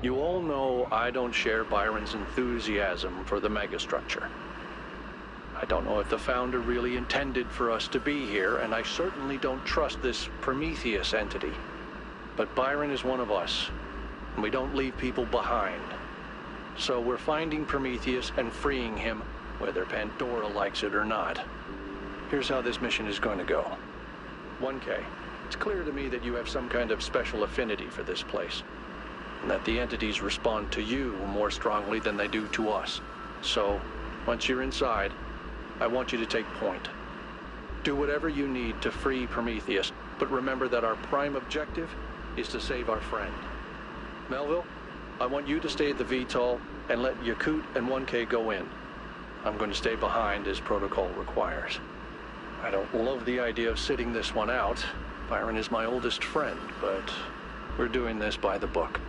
You all know I don't share Byron's enthusiasm for the Megastructure. I don't know if the Founder really intended for us to be here, and I certainly don't trust this Prometheus entity. But Byron is one of us, and we don't leave people behind. So we're finding Prometheus and freeing him, whether Pandora likes it or not. Here's how this mission is going to go. 1K, it's clear to me that you have some kind of special affinity for this place, and that the entities respond to you more strongly than they do to us. So, once you're inside, I want you to take point. Do whatever you need to free Prometheus, but remember that our prime objective is to save our friend. Melville, I want you to stay at the VTOL and let Yakut and 1K go in. I'm going to stay behind as protocol requires. I don't love the idea of sitting this one out. Byron is my oldest friend, but we're doing this by the book.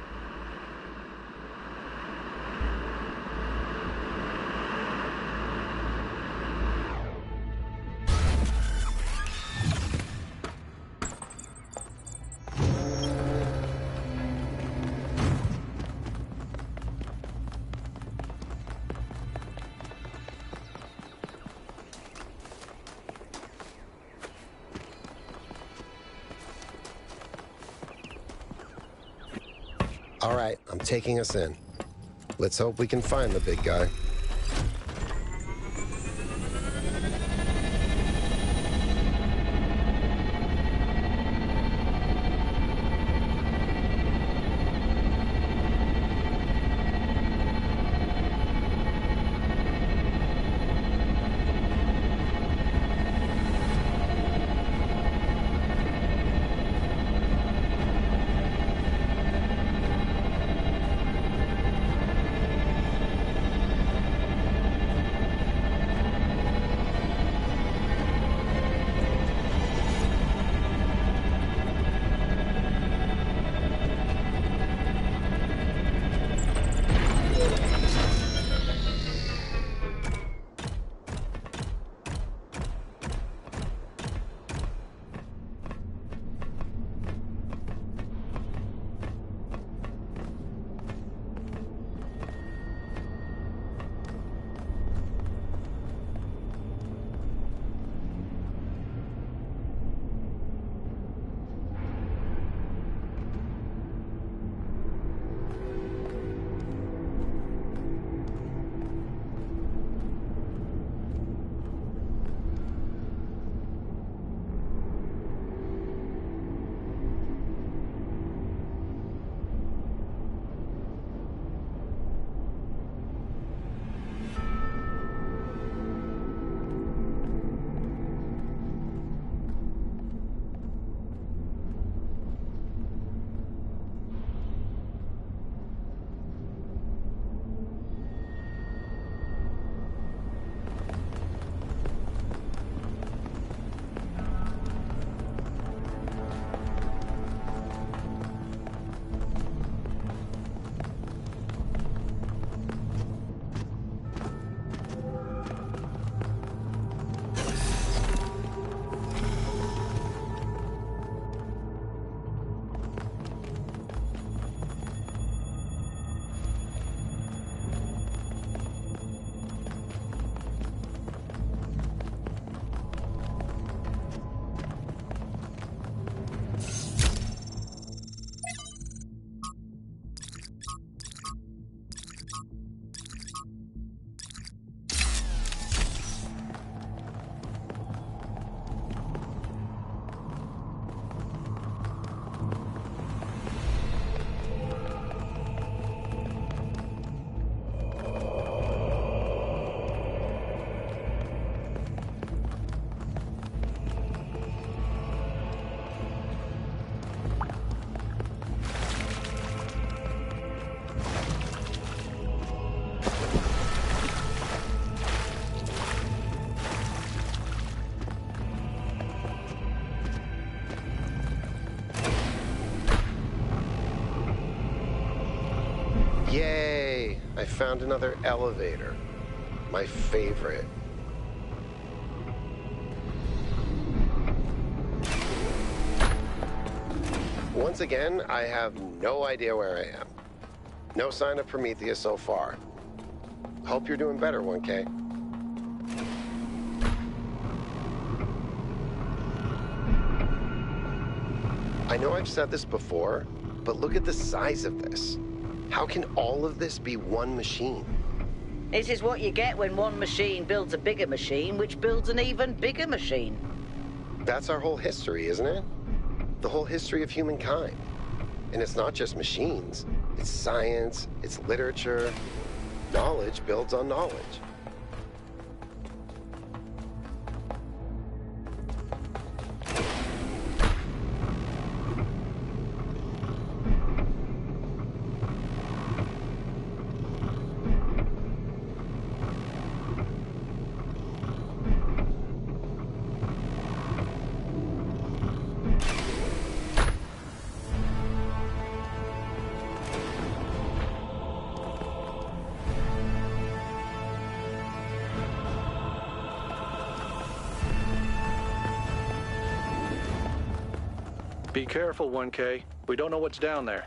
All right, I'm taking us in. Let's hope we can find the big guy. Yay! I found another elevator. My favorite. Once again, I have no idea where I am. No sign of Prometheus so far. Hope you're doing better, 1K. I know I've said this before, but look at the size of this. How can all of this be one machine? This is what you get when one machine builds a bigger machine, which builds an even bigger machine. That's our whole history, isn't it? The whole history of humankind. And it's not just machines. It's science, it's literature. Knowledge builds on knowledge. Be careful, 1K. We don't know what's down there.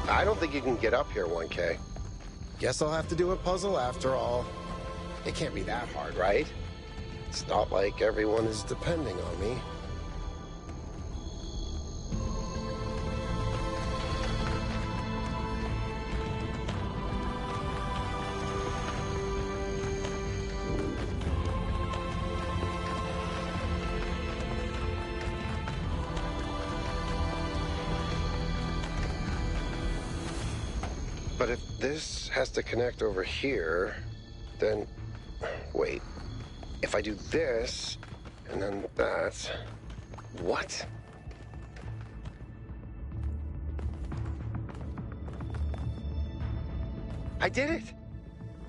I don't think you can get up here, 1K. Guess I'll have to do a puzzle after all. It can't be that hard, right? It's not like everyone is depending on me. But if this has to connect over here, then... Wait. If I do this, and then that... What? I did it!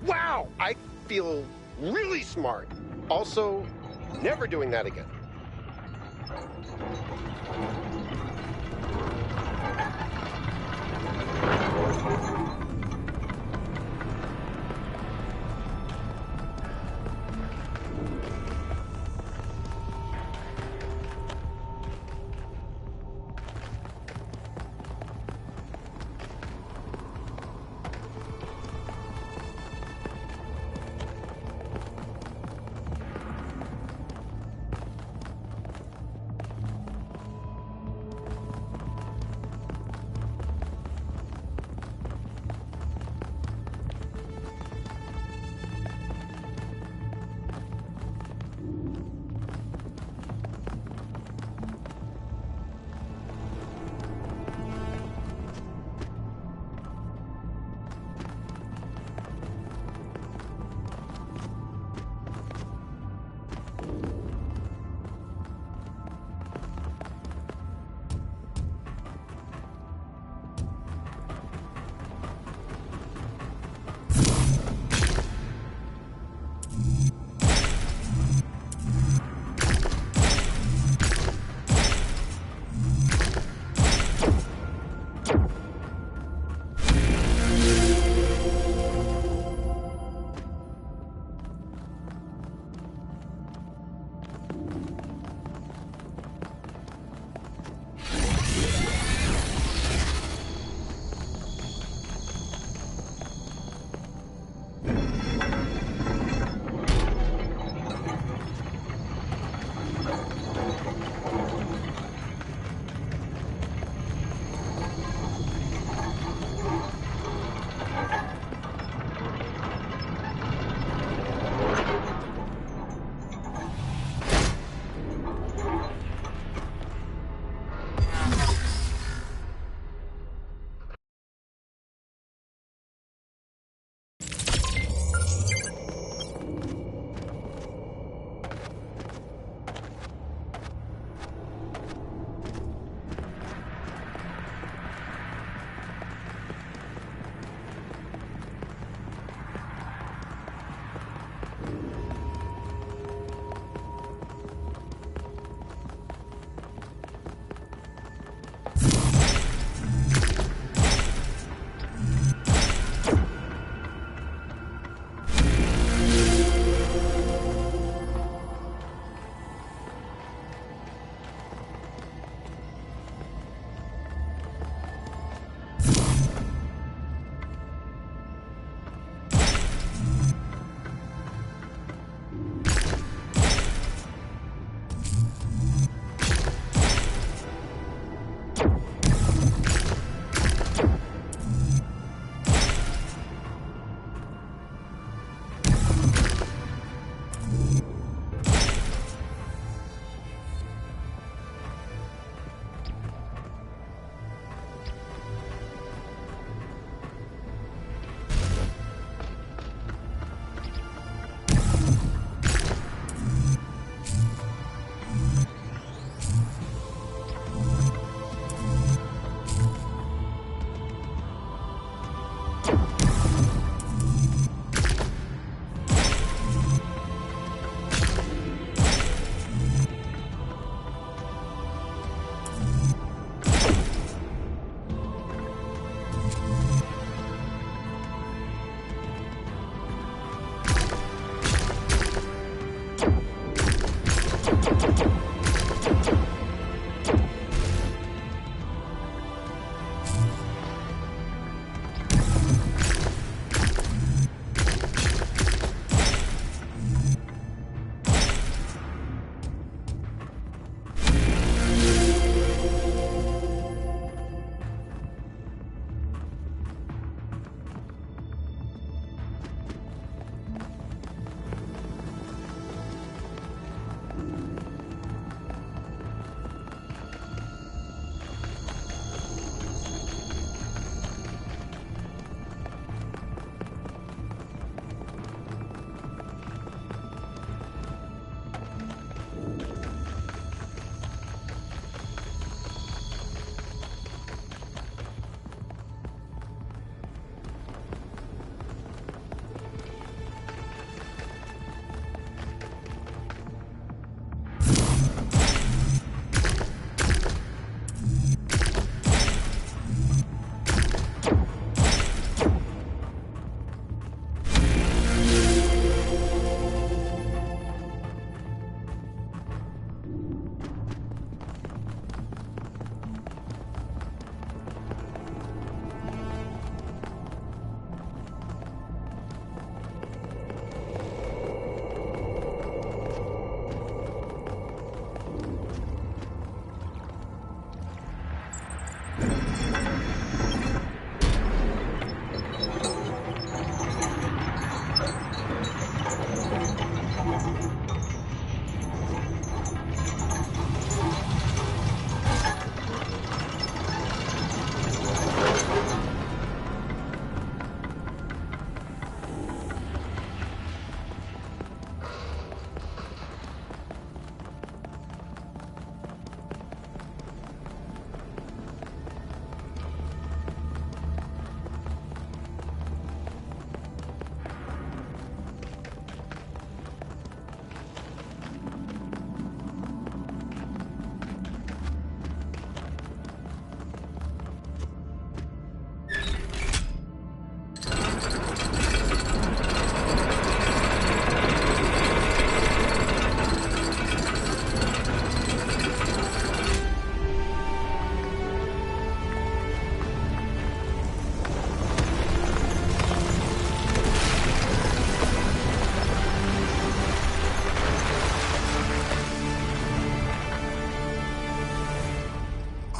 Wow! I feel really smart. Also, never doing that again.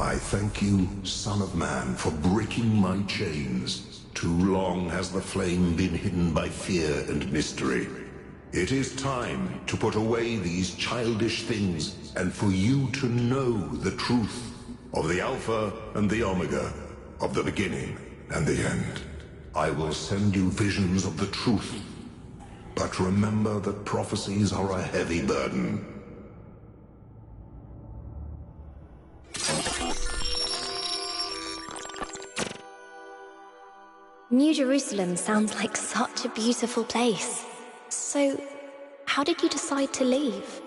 I thank you, Son of Man, for breaking my chains. Too long has the flame been hidden by fear and mystery. It is time to put away these childish things and for you to know the truth of the Alpha and the Omega, of the beginning and the end. I will send you visions of the truth, but remember that prophecies are a heavy burden. New Jerusalem sounds like such a beautiful place. So, how did you decide to leave?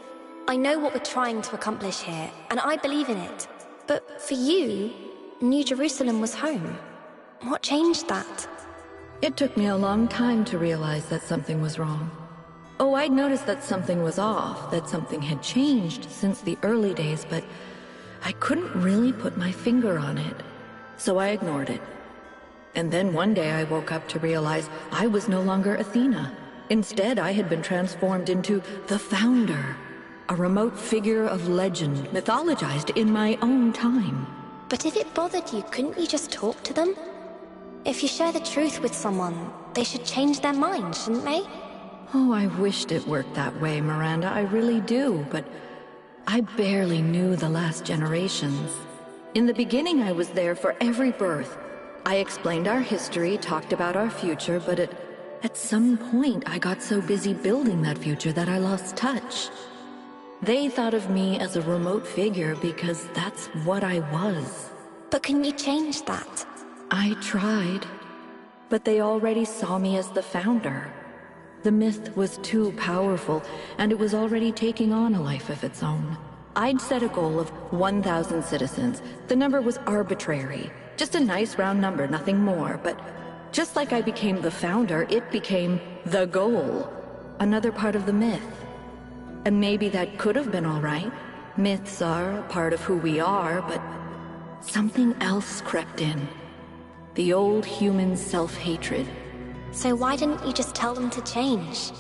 I know what we're trying to accomplish here, and I believe in it. But for you, New Jerusalem was home. What changed that? It took me a long time to realize that something was wrong. Oh, I'd noticed that something was off, that something had changed since the early days, but I couldn't really put my finger on it. So I ignored it. And then one day I woke up to realize I was no longer Athena. Instead, I had been transformed into the Founder, a remote figure of legend mythologized in my own time. But if it bothered you, couldn't you just talk to them? If you share the truth with someone, they should change their mind, shouldn't they? Oh, I wished it worked that way, Miranda, I really do, but I barely knew the last generations. In the beginning, I was there for every birth. I explained our history, talked about our future, but at some point I got so busy building that future that I lost touch. They thought of me as a remote figure because that's what I was. But can you change that? I tried, but they already saw me as the Founder. The myth was too powerful, and it was already taking on a life of its own. I'd set a goal of 1,000 citizens. The number was arbitrary. Just a nice round number, nothing more, but just like I became the Founder, it became the goal. Another part of the myth. And maybe that could have been all right. Myths are a part of who we are, but something else crept in. The old human self-hatred. So why didn't you just tell them to change?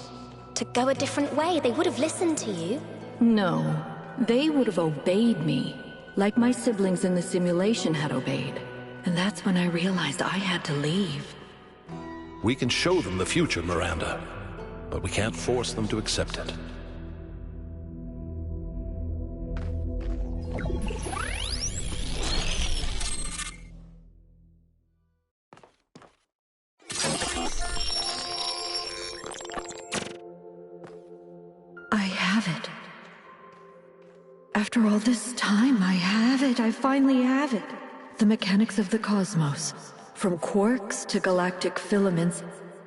To go a different way? They would have listened to you. No, they would have obeyed me, like my siblings in the simulation had obeyed. And that's when I realized I had to leave. We can show them the future, Miranda, but we can't force them to accept it. After all this time, I have it. I finally have it. The mechanics of the cosmos. From quarks to galactic filaments.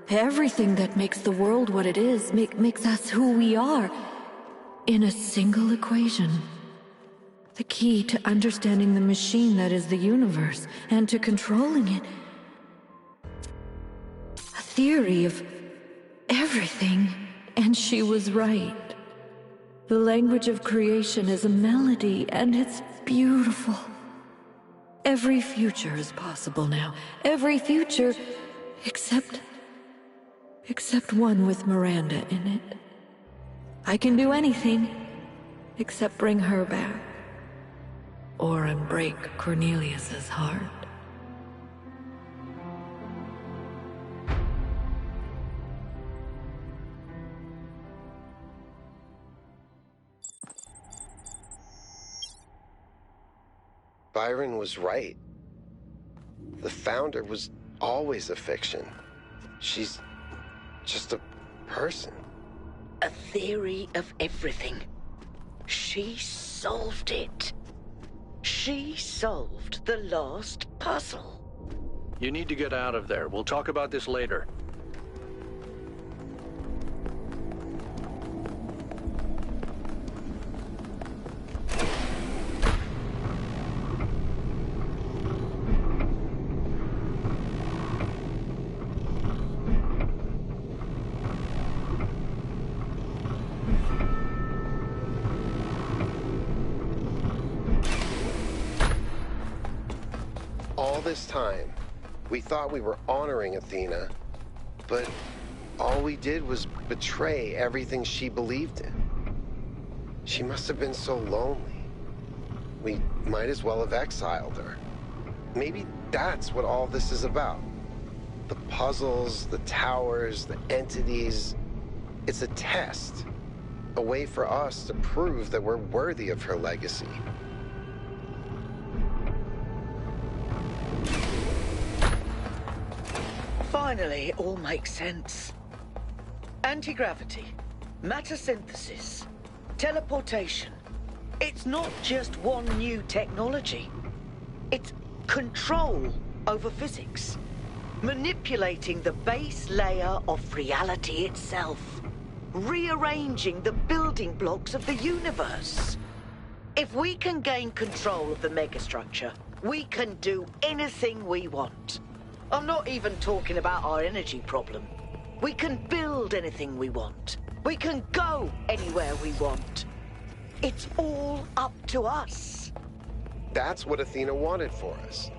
Everything that makes the world what it is, makes us who we are. In a single equation. The key to understanding the machine that is the universe, and to controlling it. A theory of everything. And she was right. The language of creation is a melody, and it's beautiful. Every future is possible now. Every future, except one with Miranda in it. I can do anything, except bring her back. Or unbreak Cornelius's heart. Byron was right. The Founder was always a fiction. She's just a person. A theory of everything. She solved it. She solved the last puzzle. You need to get out of there. We'll talk about this later. All this time, we thought we were honoring Athena, but all we did was betray everything she believed in. She must have been so lonely. We might as well have exiled her. Maybe that's what all this is about. The puzzles, the towers, the entities. It's a test. A way for us to prove that we're worthy of her legacy. Finally, it all makes sense. Anti-gravity, matter synthesis, teleportation. It's not just one new technology. It's control over physics. Manipulating the base layer of reality itself. Rearranging the building blocks of the universe. If we can gain control of the megastructure, we can do anything we want. I'm not even talking about our energy problem. We can build anything we want. We can go anywhere we want. It's all up to us. That's what Athena wanted for us.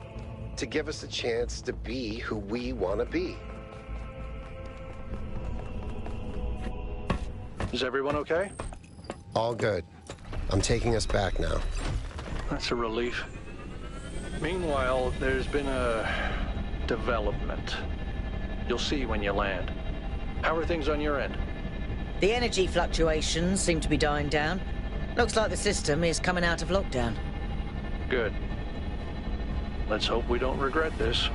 To give us a chance to be who we want to be. Is everyone okay? All good. I'm taking us back now. That's a relief. Meanwhile, there's been a development. You'll see when you land. How are things on your end? The energy fluctuations seem to be dying down. Looks like the system is coming out of lockdown. Good. Let's hope we don't regret this.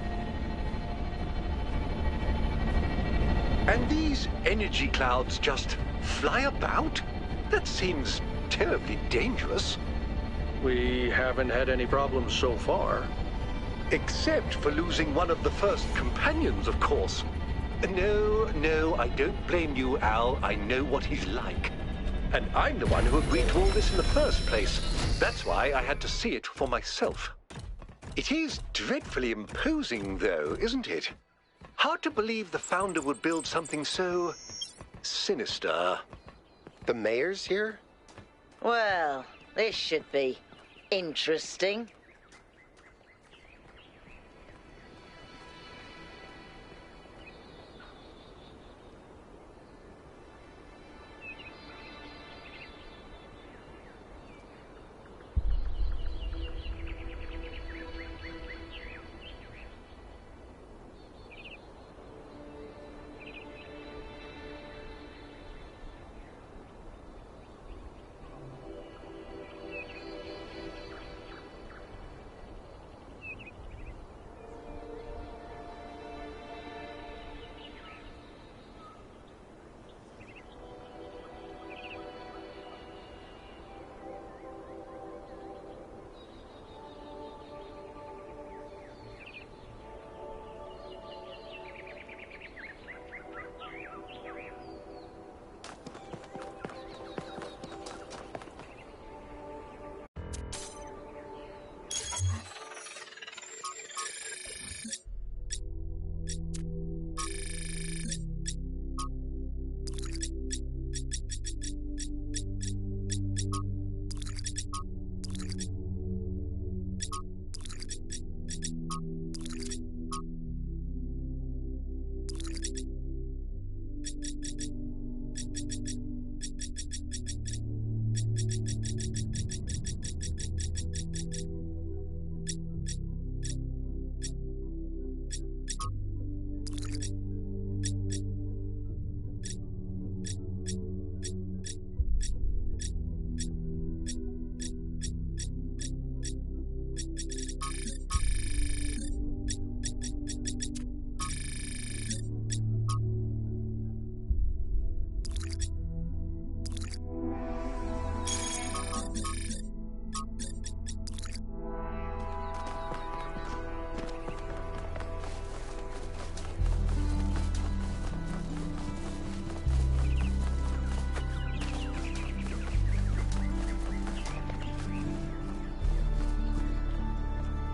And these energy clouds just fly about? That seems terribly dangerous. We haven't had any problems so far. Except for losing one of the first companions, of course. No, I don't blame you, Al. I know what he's like. And I'm the one who agreed to all this in the first place. That's why I had to see it for myself. It is dreadfully imposing, though, isn't it? Hard to believe the Founder would build something so sinister. The mayor's here? Well, this should be interesting.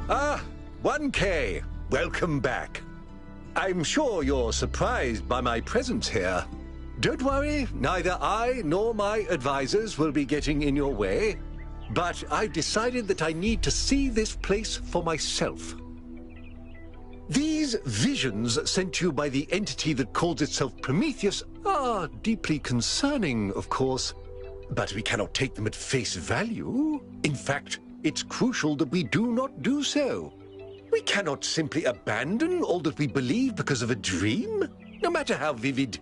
Ah, 1K. Welcome back. I'm sure you're surprised by my presence here. Don't worry, neither I nor my advisors will be getting in your way. But I've decided that I need to see this place for myself. These visions sent to you by the entity that calls itself Prometheus are deeply concerning, of course. But we cannot take them at face value. In fact, it's crucial that we do not do so. We cannot simply abandon all that we believe because of a dream, no matter how vivid.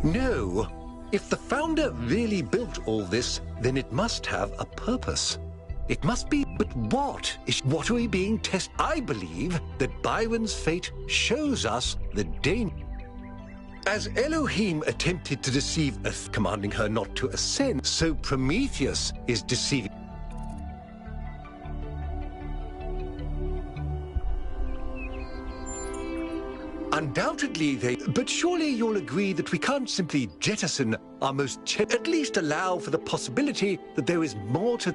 No. If the founder really built all this, then it must have a purpose. It must be, but what? What are we being tested? I believe that Byron's fate shows us the danger. As Elohim attempted to deceive Earth, commanding her not to ascend, so Prometheus is deceiving. Undoubtedly but surely you'll agree that we can't simply jettison our at least allow for the possibility that there is more to...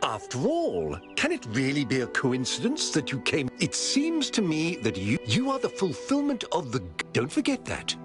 After all, can it really be a coincidence that you came... It seems to me that you are the fulfillment of the... Don't forget that.